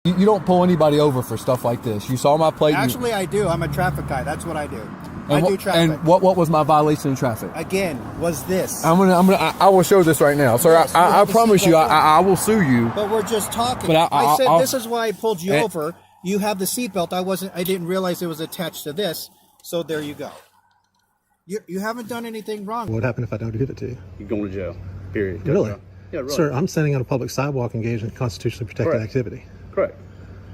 You don't pull anybody over for stuff like this. You saw my plate. Actually, I do. I'm a traffic guy. That's what I do. I do traffic. And what was my violation of traffic? Again, was this. I will show this right now, sir. Yes, I promise you, I will sue you. But we're just talking. But I said this is why I pulled you over. You have the seatbelt. I didn't realize it was attached to this. So there you go. You haven't done anything wrong. What would happen if I don't give it to you? You're going to jail. Period. Really? Yeah, really. Sir, I'm standing on a public sidewalk engaged in constitutionally protected activity. Correct.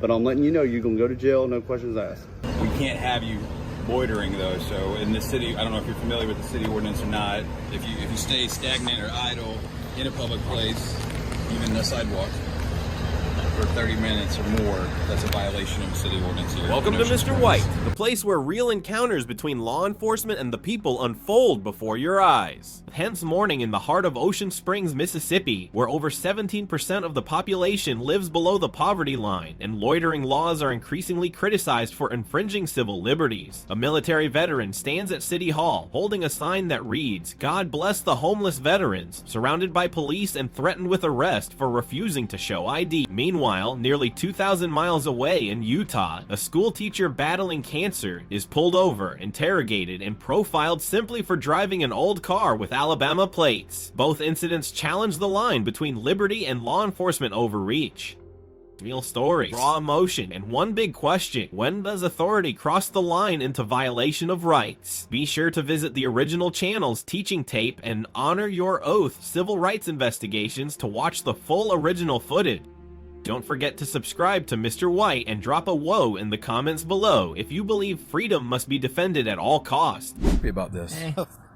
But I'm letting you know you're going to go to jail, no questions asked. We can't have you loitering though. So in the city, I don't know if you're familiar with the city ordinance or not. If you stay stagnant or idle in a public place, even a sidewalk, for 30 minutes or more, that's a violation of the city ordinance here. Welcome to Mr. White, the place where real encounters between law enforcement and the people unfold before your eyes. Hence morning in the heart of Ocean Springs, Mississippi, where over 17% of the population lives below the poverty line, and loitering laws are increasingly criticized for infringing civil liberties. A military veteran stands at City Hall, holding a sign that reads, "God bless the homeless veterans," surrounded by police and threatened with arrest for refusing to show ID. Meanwhile, nearly 2,000 miles away in Utah, a school teacher battling cancer is pulled over, interrogated, and profiled simply for driving an old car with Alabama plates. Both incidents challenge the line between liberty and law enforcement overreach. Real stories, raw emotion, and one big question: when does authority cross the line into violation of rights? Be sure to visit the original channel's teaching tape and Honor Your Oath civil rights investigations to watch the full original footage. Don't forget to subscribe to Mr. White and drop a whoa in the comments below if you believe freedom must be defended at all costs. Happy about this.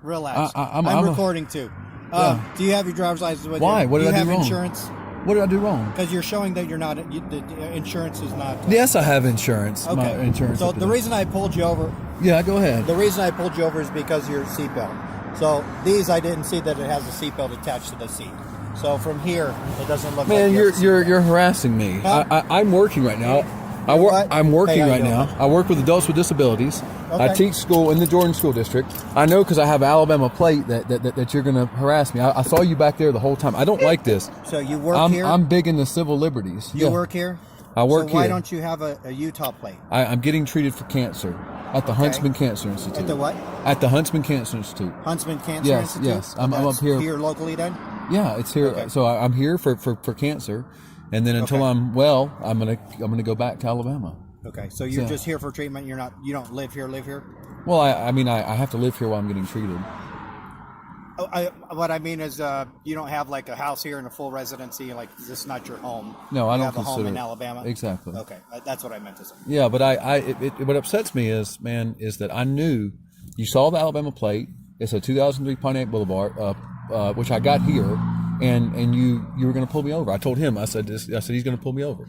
Relax. I'm I'm recording too. Yeah. Do you have your driver's license with you? Why? What did I do wrong? Do you have insurance? What did I do wrong? Because you're showing that you're not. The insurance is not. Yes, I have insurance. Okay. My insurance. So the reason I pulled you over. Yeah, go ahead. The reason I pulled you over is because of your seatbelt. So these, I didn't see that it has a seatbelt attached to the seat. So from here, it doesn't look. Man, like you're harassing me. Huh? I'm working right now. I'm working right now. I work with adults with disabilities. Okay. I teach school in the Jordan School District. I know because I have an Alabama plate that you're going to harass me. I saw you back there the whole time. I don't like this. So you work here? I'm big into civil liberties. You work here? I work so why here. don't you have a Utah plate? I'm getting treated for cancer at the Huntsman Cancer Institute. At the what? At the Huntsman Cancer Institute. Huntsman Cancer Institute? Yes. I'm up here. Here locally then? Yeah, it's here. Okay. So I'm here for cancer, and then until I'm well, I'm gonna go back to Alabama. Okay, so you're just here for treatment. You don't live here. Well, I mean, I have to live here while I'm getting treated. What I mean is, you don't have like a house here and a full residency. Like this is not your home. No, I don't have a home in it. Alabama. Exactly. Okay, that's what I meant to say. Yeah, but what upsets me is that I knew you saw the Alabama plate. It's a 2003 Pontiac Boulevard, which I got here, and you were going to pull me over. I told him. I said he's going to pull me over.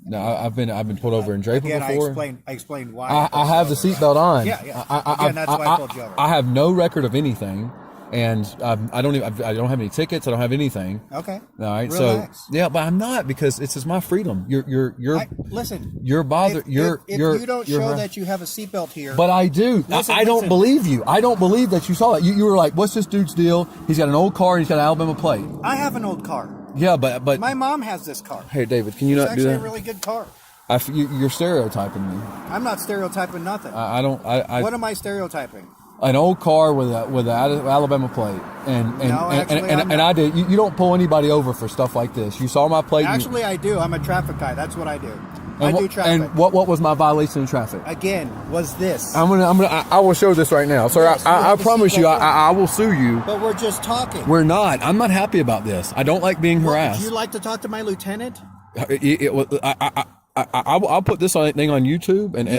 Now I've been pulled over in Draper before. I explained why. I have the seatbelt on. Yeah. Again, that's why I pulled you over. I have no record of anything, and I don't have any tickets. I don't have anything. Okay. All right. Relax. So yeah, but I'm not, because it's just my freedom. Listen. You're bothered. If you don't show that you have a seatbelt here. But I do. I don't believe you. I don't believe that you saw that. You were like, "What's this dude's deal? He's got an old car. And he's got an Alabama plate." I have an old car. Yeah, but my mom has this car. Hey, David, can you not do that? It's actually a really good car. You're stereotyping me. I'm not stereotyping nothing. I don't. What am I stereotyping? An old car with an Alabama plate, and I did. You don't pull anybody over for stuff like this. You saw my plate. Actually, I do. I'm a traffic guy. That's what I do. I do traffic. And what was my violation of traffic? Again, was this. I will show this right now, sir. I promise you, I will sue you. But we're just talking. We're not. I'm not happy about this. I don't like being harassed. Would you like to talk to my lieutenant? I'll put this thing on YouTube, and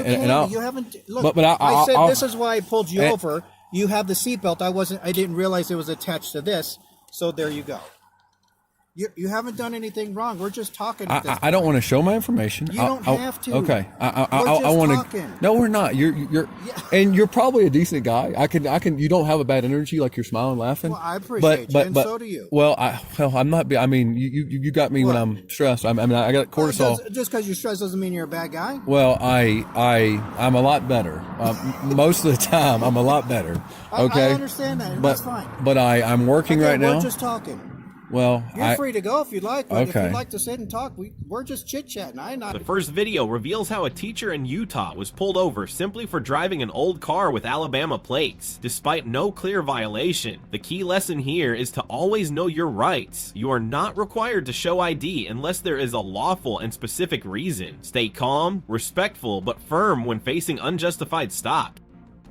you haven't. Look, I said this is why I pulled you over. You have the seatbelt. I didn't realize it was attached to this. So there you go. You haven't done anything wrong. We're just talking. I don't want to show my information. You don't have to. Okay. I want to. No, we're not. You're and you're probably a decent guy. I can. You don't have a bad energy. Like you're smiling, laughing. Well, I appreciate you, and so do you. Well, I'm not. I mean, you got me when I'm stressed. I got cortisol. Just because you're stressed doesn't mean you're a bad guy. Well, I'm a lot better. Most of the time, I'm a lot better. Okay. I understand that. And But that's fine. But I'm working right now. We're just talking. Well, You're free to go if you'd like, but if Okay. you'd like to sit and talk, we're just chit-chatting. The first video reveals how a teacher in Utah was pulled over simply for driving an old car with Alabama plates, despite no clear violation. The key lesson here is to always know your rights. You are not required to show ID unless there is a lawful and specific reason. Stay calm, respectful, but firm when facing unjustified stop.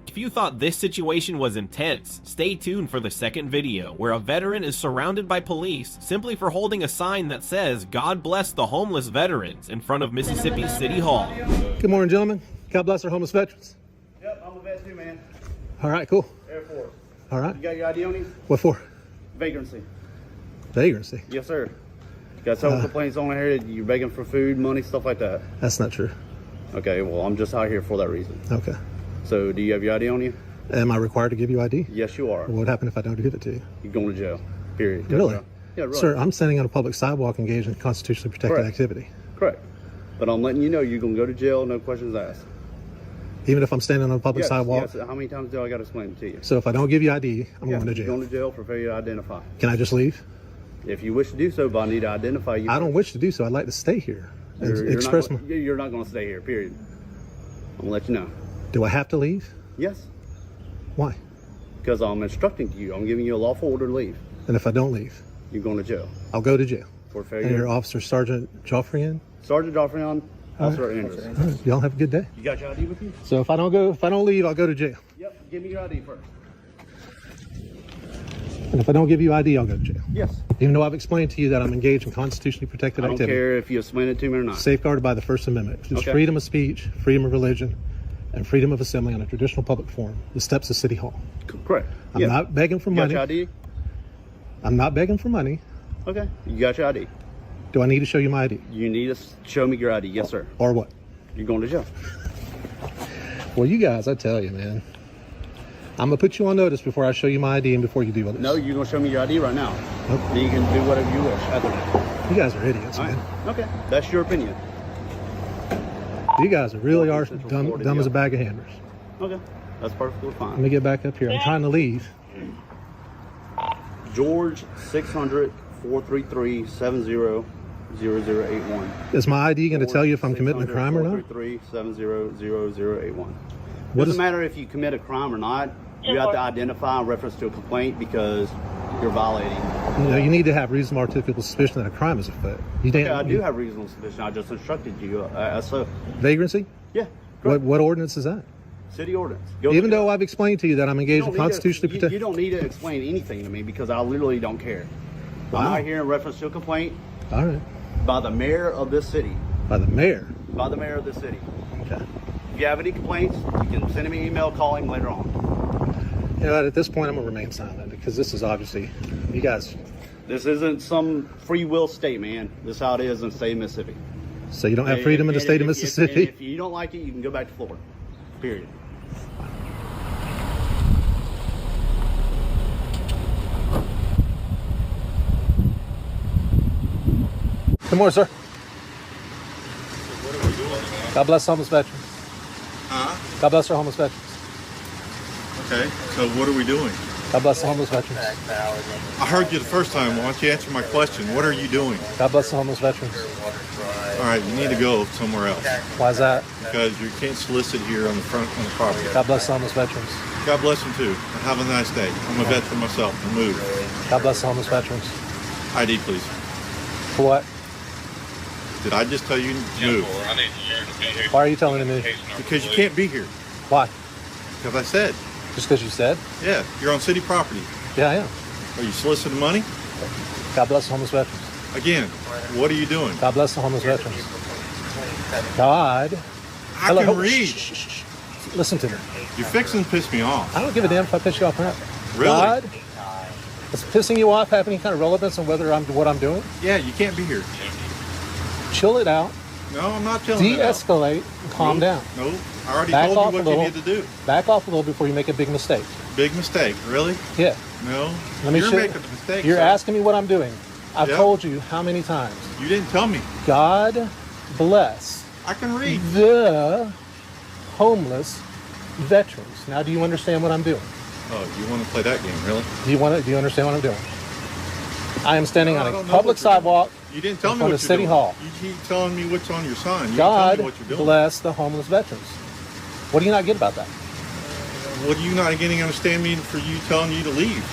If you thought this situation was intense, stay tuned for the second video, where a veteran is surrounded by police simply for holding a sign that says, "God bless the homeless veterans," in front of Mississippi City Hall. Good morning, gentlemen. God bless our homeless veterans. Yep, I'm a vet too, man. All right, cool. Air Force. All right. You got your ID on you? What for? Vagrancy. Vagrancy. Yes, sir. You got several complaints on here that you're begging for food, money, stuff like that. That's not true. Okay, well, I'm just out here for that reason. Okay. So, do you have your ID on you? Am I required to give you ID? Yes, you are. What would happen if I don't give it to you? You're going to jail. Period. Really? Yeah, really. Sir, I'm standing on a public sidewalk engaged in constitutionally protected Correct. activity. Correct. But I'm letting you know you're going to go to jail, no questions asked. Even if I'm standing on a public Yes, sidewalk? yes. How many times do I got to explain it to you? So if I don't give you ID, I'm going to You're jail. going to jail for failure to identify. Can I just leave? If you wish to do so, but I need to identify you. I don't wish to do so. I'd like to stay here and express my... You're not going to stay here, period. I'm going to let you know. Do I have to leave? Yes. Why? Because I'm instructing you. I'm giving you a lawful order to leave. And if I don't leave, You're going to jail I'll go to jail. for And failure. your Officer Sergeant Joffrian, Sergeant Joffrion, Officer Andrews. all right, y'all have a good day. You got your ID with you? So if I don't leave, I'll go to jail. Yep. Give me your ID first. And if I don't give you ID, I'll go to jail. Yes. Even though I've explained to you that I'm engaged in constitutionally protected I don't activity, care if you explain it to me or not. safeguarded by the First Amendment, which is Okay. freedom of speech, freedom of religion, and freedom of assembly on a traditional public forum, the steps of City Hall. Correct. I'm Yes. not begging for You got money. your ID? I'm not begging for money. Okay. You got your ID. Do I need to show you my ID? You need to show me your ID. Yes, sir. Or what? You're going to jail. Well, you guys, I tell you, man. I'm going to put you on notice before I show you my ID and before you do all this. No, you're going to show me your ID right now. Okay. Then you can do whatever you wish after that. You guys are idiots, All right. man. Okay. That's your opinion. You guys really are Central dumb, Florida dumb as a deal. bag of hammers. Okay. That's perfectly Let fine. me get back up here. I'm trying to leave. George 600-433-700081. Is my ID going to tell you if I'm committing a crime or not? 433-700081. What Doesn't is- matter if you commit a crime or not. You have to identify in reference to a complaint because you're violating. You know, you need to have reasonable articulable suspicion that a crime is afoot. You didn't. Yeah, I do have reasonable suspicion. I just instructed you. So, Vagrancy? yeah. What ordinance is that? City ordinance. Go Even to though jail. I've explained to you that I'm engaged in You don't need to- constitutionally you protected. don't need to explain anything to me because I literally don't care. Wow. I'm out here in reference to a complaint All right. by the mayor of this city. By the mayor. By the mayor of this city. Okay. If you have any complaints, you can send me an email, call him later on. You know what? At this point, I'm gonna remain silent because this is obviously you guys. This isn't some free will state, man. This is how it is in the state of Mississippi. So you don't have freedom in the state of And Mississippi. if you don't like it, you can go back to Florida. Period. Good morning, sir. God bless homeless veterans. Huh? God bless our homeless veterans. Okay, so what are we doing? God bless the homeless veterans. I heard you the first time. Why don't you answer my question? What are you doing? God bless the homeless veterans. All right, you need to go somewhere else Why is that? because you can't solicit here on the property. God bless the homeless veterans. God bless them too. Have a nice day. I'm a veteran myself. Move. God bless the homeless veterans. ID, please. For what? Did I just tell you to move? Why are you telling me? Because you can't be here. Why? Because I said, Just because you said? yeah, you're on city property. Yeah, I am. Are you soliciting money? God bless the homeless veterans. Again, what are you doing? God bless the homeless veterans. God. I Hello, can ho- read. Shh, shh, shh. Listen to me. You're fixing to piss me off. I don't give a damn if I piss you off or not. Really? God, is pissing you off have any kind of relevance on whether I'm what I'm doing? Yeah, you can't be here. Chill it out, No, I'm not telling you. de-escalate, and calm down. No, I already Back told off you a what you little. need to do. Back off a little before you make a big mistake. Big mistake, really? Yeah. No. Let me You're show making a mistake. You're sir. asking me what I'm doing. I've Yep. told you how many times. You didn't tell me. God bless I can read. the homeless veterans. Now, do you understand what I'm doing? Oh, you want to play that game, really? Do you understand what I'm doing? I am standing No, I on don't a know public what you're doing. sidewalk. You didn't tell in me front what of you're City doing. Hall. You keep telling me what's on your sign. You God didn't tell me what you're doing. bless the homeless veterans. What do you not get about that? What do you not getting understand me for you telling you to leave?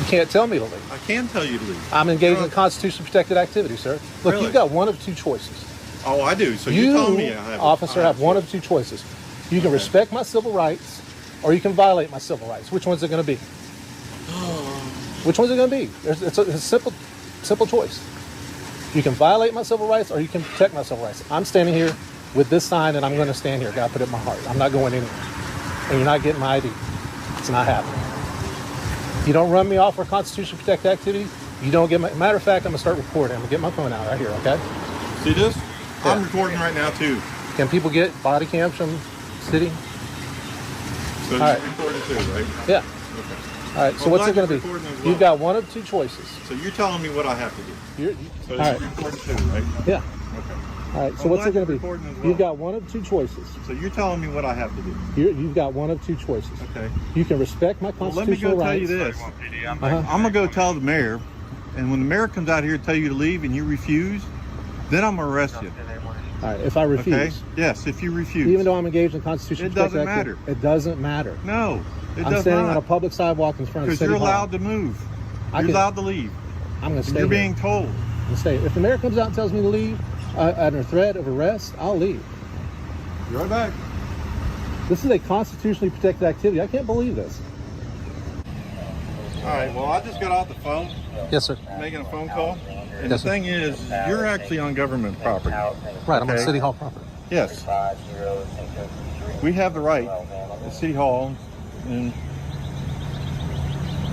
You can't tell me to leave. I can tell you to leave. I'm engaged You're in constitutionally protected activity, sir. Look, Really? you've got one of two choices. Oh, I do. So You, you're telling me I have officer, have one of two choices. You can respect my civil rights, or you can violate my civil rights. Which one's it going to be? Which one's it going to be? It's a simple choice. You can violate my civil rights, or you can protect my civil rights. I'm standing here with this sign, and I'm going to stand here. God put it in my heart. I'm not going anywhere. And you're not getting my ID. It's not happening. You don't run me off for constitutionally protected activity. You don't get my... Matter of fact, I'm going to start recording. I'm going to get my phone out right here, okay? See this? Yeah. I'm recording right now too. Can people get body cams from city? So All right. you're recording too, right? Yeah. Okay. All right, so Well, what's glad it going to you're be? recording as well. You've got one of two choices. So you're telling me what I have to do. So All right. you're recording too, right? Yeah. Okay. All right, so I'm what's glad it going to you're be? recording as well. You've got one of two choices. So you're telling me what I have to do. You've got one of two choices. Okay. You can respect my Well, let me constitutional go tell you rights. this. Uh-huh. I'm gonna go tell the mayor, and when the mayor comes out here to tell you to leave and you refuse, then I'm gonna arrest you. All right, if I refuse. Okay? Yes, if you refuse. Even though I'm engaged in constitutional It doesn't protected activity, matter. it doesn't matter. No, it I'm does standing on a not. public sidewalk in front of Because City you're Hall. allowed to move. I You're can- allowed to leave. I'm going to And stay you're here. being told. I'm gonna stay. If the mayor comes out and tells me to leave under threat of arrest, I'll leave. Be right back. This is a constitutionally protected activity. I can't believe this. All right, well, I just got off the phone Yes, sir. making a phone call. And Yes, the sir. thing is, you're actually on government property. Right, I'm on Okay. City Hall property. Yes. We have the right, the City Hall, and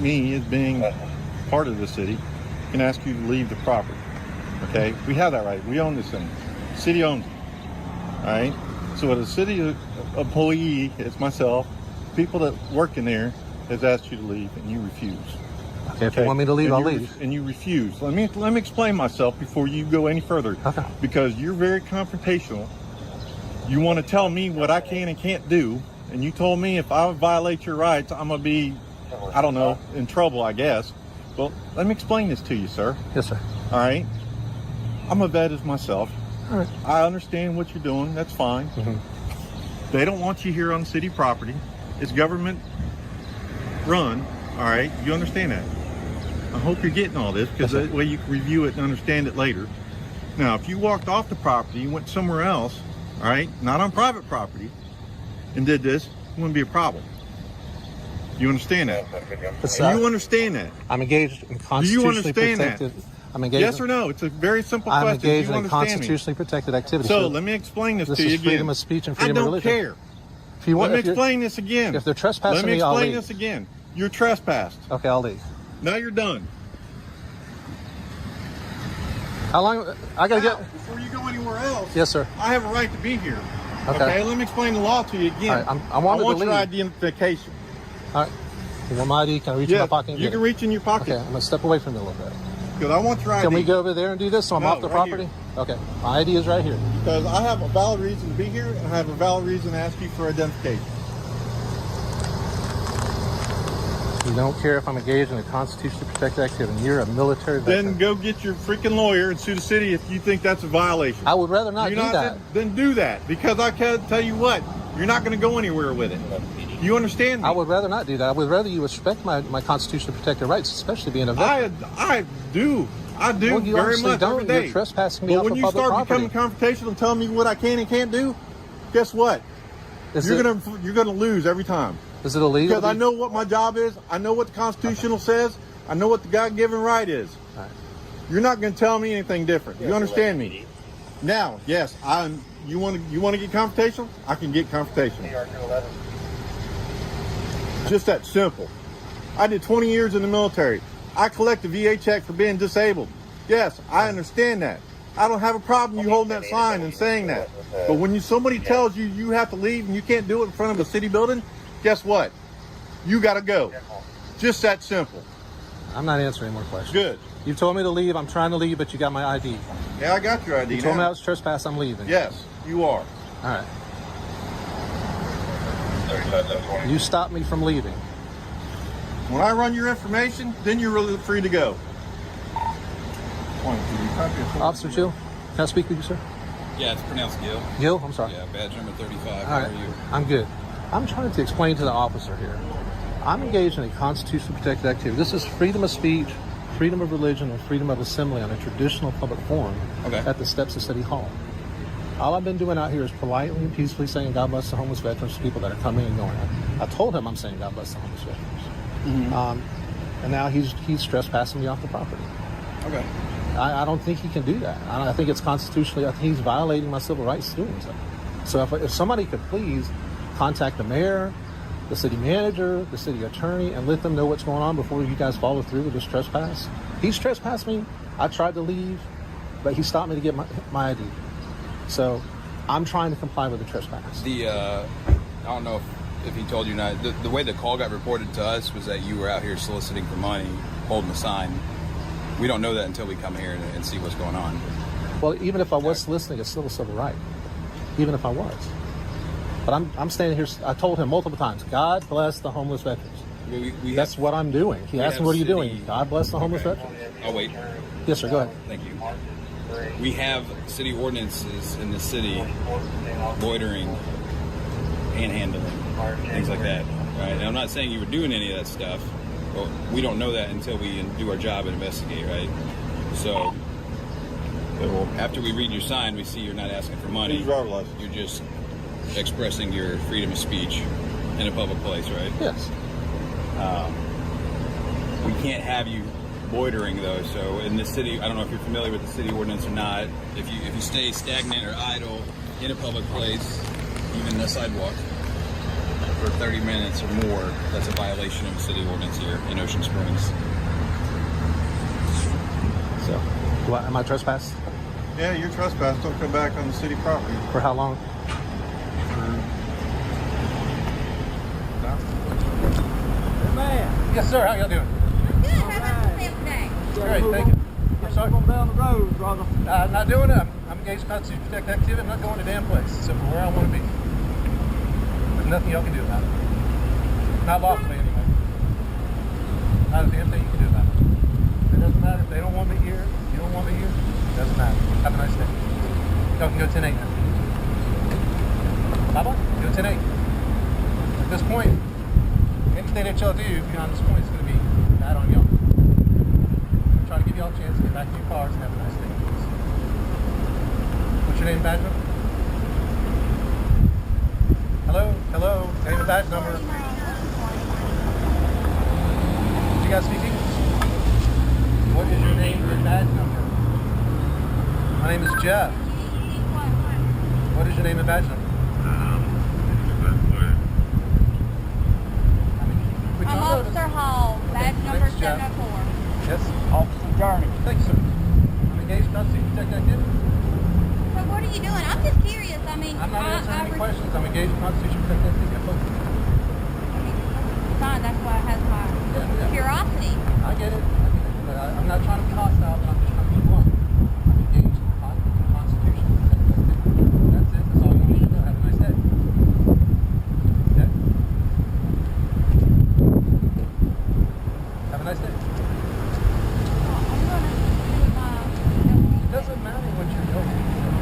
me as being part of the city, can ask you to leave the property. Okay? We have that right. We own this thing. The city owns it. All right? So as a city employee, it's myself, people that work in there has asked you to leave and you refuse. Okay, if you want me to leave, And I'll you leave. And you refuse. Let me explain myself before you go any further. Okay. Because you're very confrontational. You want to tell me what I can and can't do, and you told me if I violate your rights, I'm gonna be, I don't know, in trouble, I guess. Well, let me explain this to you, sir. Yes, sir. All right. I'm a vet as myself. All right. I understand what you're doing. That's fine. Mhm. They don't want you here on city property. It's government run. All right. You understand that? I hope you're getting all this because Yes, sir. that way you can review it and understand it later. Now, if you walked off the property and went somewhere else, all right, not on private property, and did this, it wouldn't be a problem. You understand that? It's, Do you understand that? I'm engaged in constitutionally understand that? protected. I'm engaged. Yes or no? It's a very simple I'm question. Do engaged you in a understand me? constitutionally protected activity. So sir. let me explain this This to you is again. freedom of speech and I freedom of don't religion. care. If you want, Let me if you're- explain this again. if they're trespassing Let me me, I'll explain leave. this again. You're trespassed. Okay, I'll leave. Now you're done. How long? I gotta Now, get. before you go anywhere else, Yes, sir. I have a right to be here. Okay. Let me explain the law to you again. All right, I wanted want to your leave. identification. All right. You want my ID? Can I reach in my Yes, pocket? And you get can it? reach in your pocket. Okay, I'm gonna step away from it a little bit. Because I want your ID. Can we go over there and do this so I'm No, off the right property? Okay, my ID is right here. Because I have a valid reason to be here, and I have a valid reason to ask you for identification. You don't care if I'm engaged in a constitutionally protected activity. You're a military veteran. Then go get your freaking lawyer and sue the city if you think that's a violation. I would rather not You're do that. Then do that. Because I can tell you what, you're not going to go anywhere with it. You understand me? I would rather not do that. I would rather you respect my constitutionally protected rights, especially being a veteran. I do. I do Well, you very obviously much don't. every day. You're trespassing me But off when of you public start property. becoming confrontational and telling me what I can and can't do, guess what? You're gonna lose every time. Is it illegal? Because I know what my job is. I know what the Constitutional says. I know what the God-given right is. All right. You're not going to tell me anything different. You understand me? Now, yes, you want to get confrontational? I can get confrontational. Just that simple. I did 20 years in the military. I collect a VA check for being disabled. Yes, I understand that. I don't have a problem you holding that sign and saying that. But when somebody tells you you have to leave and you can't do it in front of a city building, guess what? You got to go. Just that simple. I'm not answering more questions. Good. You told me to leave. I'm trying to leave, but you got my ID. Yeah, I got your ID You told me I now. was trespass. I'm leaving. Yes, you are. All right. You stopped me from leaving. When I run your information, then you're really free to go. point to you. Copy of Officer Chill, can I speak with you, sir? Yeah, it's pronounced Gil. Gil, I'm sorry. Yeah, badge number 35. All How right, are you? I'm good. I'm trying to explain to the officer here. I'm engaged in a constitutionally protected activity. This is freedom of speech, freedom of religion, and freedom of assembly on a traditional public forum at the steps of City Hall. All I've been doing out here is politely and peacefully saying God bless the homeless veterans to people that are coming and going. I told him I'm saying God bless the homeless veterans. And now he's trespassing me off the property. Okay. I don't think he can do that. I think it's constitutionally, I think he's violating my civil rights doing so. So if somebody could please contact the mayor, the city manager, the city attorney, and let them know what's going on before you guys follow through with this trespass. He's trespassed me. I tried to leave, but he stopped me to get my ID. So I'm trying to comply with the trespass. I don't know if he told you not. The way the call got reported to us was that you were out here soliciting for money, holding a sign. We don't know that until we come here and see what's going on. Well, even if I was soliciting, it's still a civil right. Even if I was. But I'm standing here. I told him multiple times, God bless the homeless veterans. That's what I'm doing. He asked me, what are you doing? God bless the homeless veterans. Oh, wait. Yes, sir. Go ahead. Thank you. We have city ordinances in the city, loitering, panhandling, things like that. Right? And I'm not saying you were doing any of that stuff, but we don't know that until we do our job and investigate, right? So after we read your sign, we see you're not asking for money. You're just expressing your freedom of speech in a public place, right? Yes. We can't have you loitering though. So in the city, I don't know if you're familiar with the city ordinance or not. If you stay stagnant or idle in a public place, even a sidewalk, for 30 minutes or more, that's a violation of the city ordinance here in Ocean Springs. So, am I trespassed? Yeah, you're trespassed. Don't come back on the city property. For how long? Man. Yes, sir. How y'all doing? Good. How about yourself today? Great, thank you. I'm sorry. Going down the road, brother. I'm not doing it. I'm engaged in constitutional protected activity. I'm not going to damn place. So where I want to be. There's nothing y'all can do about it. Not lawfully anyway. Not a damn thing you can do about it. It doesn't matter if they don't want me here. You don't want me here. It doesn't matter. Have a nice day. Y'all can go 10-8 now. Bye-bye. Go 10-8. At this point, anything that y'all do beyond this point is going to be bad on y'all. I'm trying to give y'all a chance to get back to your cars and have a nice day. What's your name, badge number? Hello? Hello? Name and badge number. Did you guys speak English? What is your name and badge number? My name is Jeff. What is your name and badge number? I'm Officer Hall, badge number Thanks, Jeff. 704. Yes? Officer Journey. Thank you, sir. I'm engaged in constitutional protected activity. So what are you doing? I'm just curious. I mean, I'm not answering any questions. I'm engaged in constitutional protected activity. Fine, that's why I have my curiosity. I get it. But I'm not trying to be hostile, but I'm just trying to be blunt. I'm engaged in constitutional protected activity. That's it. That's all you need to know. Have a nice day. Okay? Have a nice day. I'm gonna do my It doesn't matter what your LT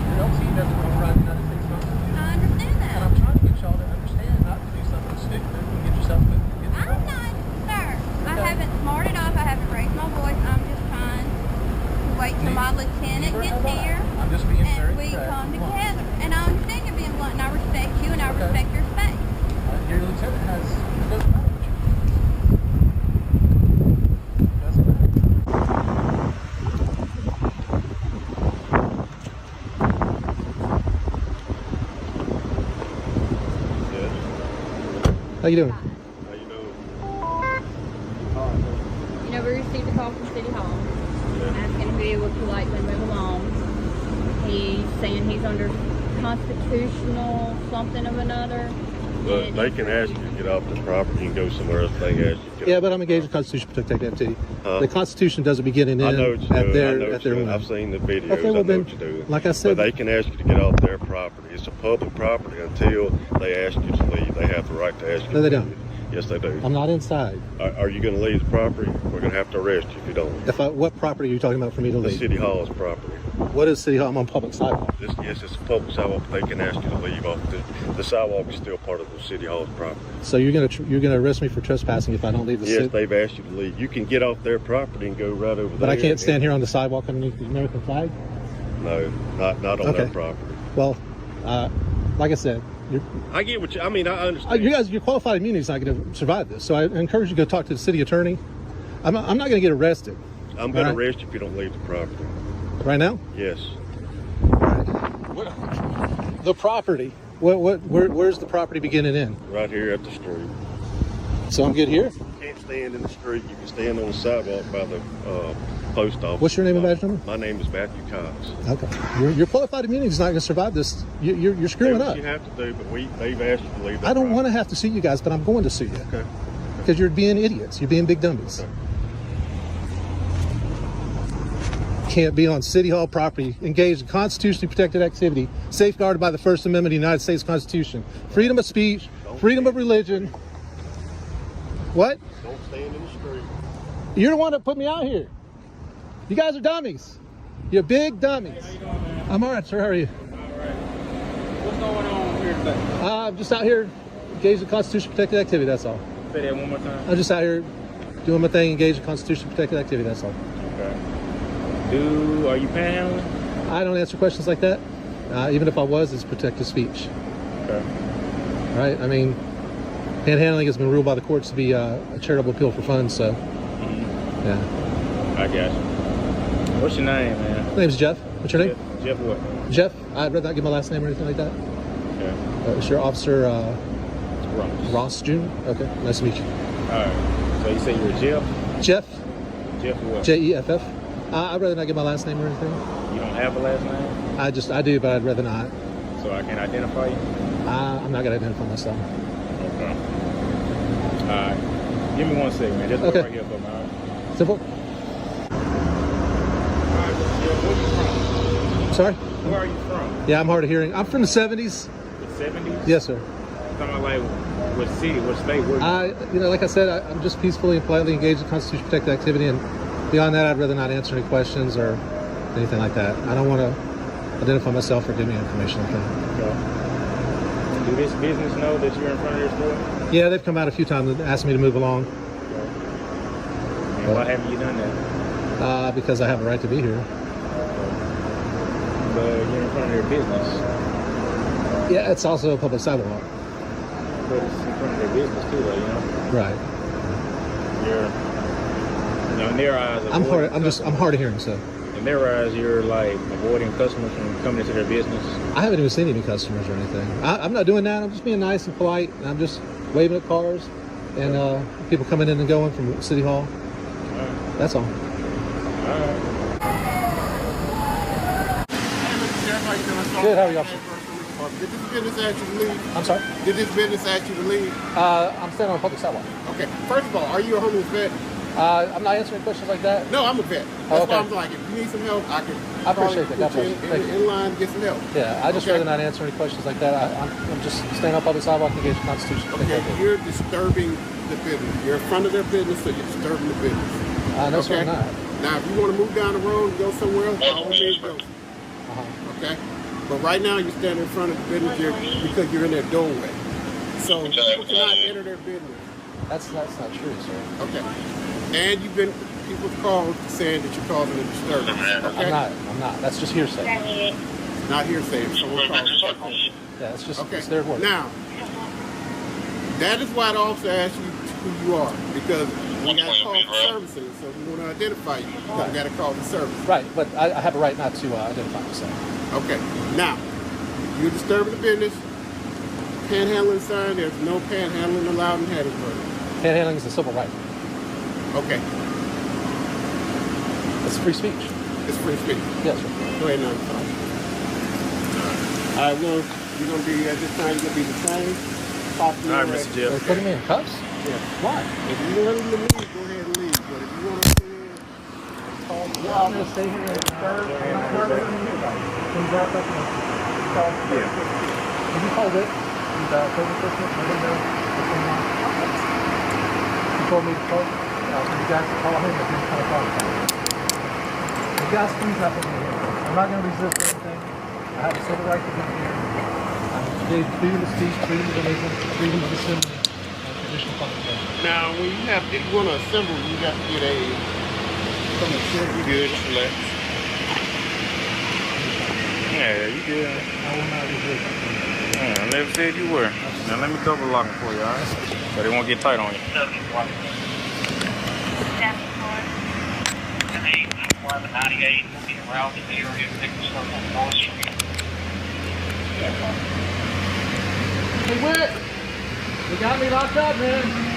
Your LT doesn't override the United States Constitution. I understand And that. I'm trying to get y'all to understand not to do something stupid and get yourself in I'm not, sir. I haven't smarted up. I haven't raised my voice. I'm just trying to wait till my lieutenant gets here. I'm just being very And we direct. come together. And I understand you're being blunt, and I respect you, and I Okay. respect your space. Your lieutenant has, it doesn't matter what you do. It doesn't matter. How you doing? How you doing? You know, we received a call from City Hall asking if we would politely move along. He's saying he's under constitutional something of another. But they can ask you to get off the property and go somewhere else. They can ask you to get Yeah, off but the I'm engaged in constitutional protected activity. Huh? The Constitution doesn't begin and I end know what you're at doing. I their know what at their you're doing. whim. I've seen the videos. Okay, well I know then, what you're doing. like I said, but they can ask you to get off their property. It's a public property until they ask you to leave. They have the right to ask you No, they to don't. leave. Yes, they do. I'm not inside. Are you going to leave the property? We're going to have to arrest you if you don't. What property are you talking about for me to The leave? City Hall's property. What is City Hall? I'm on public sidewalk. Yes, it's a public sidewalk. They can ask you to leave off. The sidewalk is still part of the City Hall's property. So you're gonna arrest me for trespassing if I don't leave the Yes, city? they've asked you to leave. You can get off their property and go right over there. But I can't stand here on the sidewalk underneath the American flag? No, not on Okay. their property. Well, like I said, I get what you. I mean, I understand. your qualified immunity is not going to survive this. So I encourage you to go talk to the city attorney. I'm not going to get arrested. I'm going All to right. arrest you if you don't leave the property. Right now? Yes. The property. Where's the property beginning in? Right here at the street. So I'm good here? You can't stand in the street. You can stand on the sidewalk by the post office. What's your name and badge number? My name is Matthew Cox. Okay. Your qualified immunity is not going to survive this. You're screwing Do up. what you have to do, but they've asked you to leave. I don't want to have to sue you guys, but I'm going to sue you. Okay. Because you're being idiots. You're being big dummies. Okay. Can't be on City Hall property, engaged in constitutionally protected activity, safeguarded by the First Amendment of the United States Constitution. Freedom of speech, freedom of religion. What? Don't stand in the street. You're the one that put me out here. You guys are dummies. You're big dummies. How you doing, man? I'm all right, sir. How are you? All right. What's going on here today? I'm just out here engaged in constitutionally protected activity, that's all. Say that one more time. I'm just out here doing my thing, engaged in constitutionally protected activity, that's all. Okay. Are you panhandling? I don't answer questions like that. Even if I was, it's protected speech. Okay. Right? I mean, panhandling has been ruled by the courts to be a charitable appeal for funds, so, yeah. I got you. What's your name, man? My name's Jeff. What's your name? Jeff what? Jeff. I'd rather not give my last name or anything like that. Okay. It's your officer, Ross. Ross Jr.? Okay, nice to meet you. All right. So you say you're Jeff? Jeff. Jeff what? Jeff. I'd rather not give my last name or anything. You don't have a last name? I do, but I'd rather not. So I can identify you? I'm not going to identify myself. Okay. All right. Give me 1 second, man. Just Okay. right here for me, all right? Simple. All right, Jeff, where you from? Sorry? Where are you from? Yeah, I'm hard of hearing. I'm from the 70s. The 70s? Yes, sir. Talking about like what city, what state, where Like I said, I'm just peacefully and politely engaged in constitution protected activity, and beyond that, I'd rather not answer any questions or anything like that. I don't want to identify myself or give me information like that. Okay. Do this business know that you're in front of their store? Yeah, they've come out a few times and asked me to move along. And why haven't you done that? Because I have a right to be here. But you're in front of their business. Yeah, it's also a public sidewalk. But it's in front of their business too, though, you know? Right. In their eyes, I'm hard of hearing, so. In their eyes, you're like avoiding customers from coming into their business. I haven't even seen any customers or anything. I'm not doing that. I'm just being nice and polite. And I'm just waving at cars and people coming in and going from City Hall. Right. That's all. All right. Good. How are you, officer? Did this business ask you to leave? I'm sorry? Did this business ask you to leave? I'm standing on a public sidewalk. Okay. First of all, are you a homeless vet? I'm not answering questions like that. No, I'm a vet. That's okay. why I'm like, if you need some help, I appreciate that. God put you bless you. in line to get some help. Yeah, I just rather not answer any questions like that. I'm just staying on public sidewalk and engaged in Constitution. Okay, you're disturbing the business. You're in front of their business, so you're disturbing the business. No, sir, I'm not. Now, if you want to move down the road and go somewhere else, by all means go. Okay? But right now, you're standing in front of the business because you're in their doorway. So people cannot enter their business. That's not true, sir. Okay. And people called saying that you're causing a disturbance. Okay? I'm not. That's just hearsay. Not hearsay. Someone called. Yeah, it's just okay. It's their word. Now, that is why the officer asked you who you are, because we got to call for services, so we want to identify you. We got to call the service. Right, but I have a right not to identify myself. Okay. Now, you're disturbing the business. Panhandling sign. There's no panhandling allowed in Hattiesburg. Panhandling is a civil right. Okay. It's free speech. It's free speech. Yes, sir. Go ahead now. All right, well, you're going to be, at this time, you're going to be detained. All right, Mr. Jeff. They're putting me in cuffs? Yeah. Why? If you want them to leave, go ahead and leave. But if you want to stay here, I'm going to stay here and serve. I'm not serving anybody. Can you back up and call? Yeah. Can you call Rick? He's service assistant. Let him know what's going on. told me to call you guys to call him, and then kind of call him. The guys, please not put me here. I'm not going to resist anything. I have a civil right to be here. I gave freedom of speech, freedom of religion, freedom of assembly, and traditional public health. Now, when if you want to assemble, you got to get a from the city. You good, select. Yeah, you good. I will not resist. I never said you were. Now let me double lock it for you, alright? So they won't get tight on you. Hey, Whit! You got me locked up, man.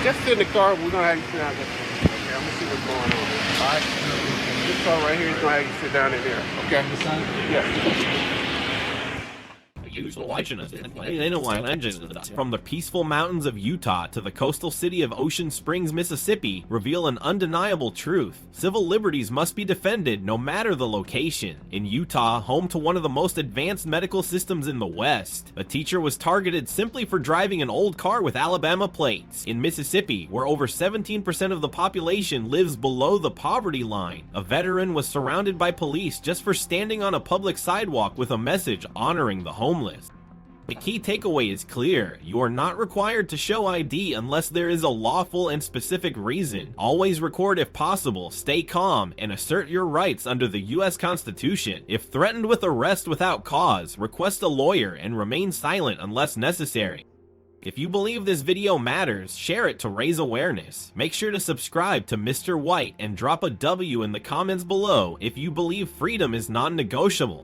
Just sit in the car. We're gonna have you sit down there. Okay, I'm gonna see what's going on. All right. This car right here is gonna have you sit down in there. Okay. Yeah. From the peaceful mountains of Utah to the coastal city of Ocean Springs, Mississippi, reveal an undeniable truth. Civil liberties must be defended no matter the location. In Utah, home to one of the most advanced medical systems in the West, a teacher was targeted simply for driving an old car with Alabama plates. In Mississippi, where over 17% of the population lives below the poverty line, a veteran was surrounded by police just for standing on a public sidewalk with a message honoring the homeless. The key takeaway is clear. You are not required to show ID unless there is a lawful and specific reason. Always record if possible, stay calm, and assert your rights under the U.S. Constitution. If threatened with arrest without cause, request a lawyer and remain silent unless necessary. If you believe this video matters, share it to raise awareness. Make sure to subscribe to Mr. White and drop a W in the comments below if you believe freedom is non-negotiable.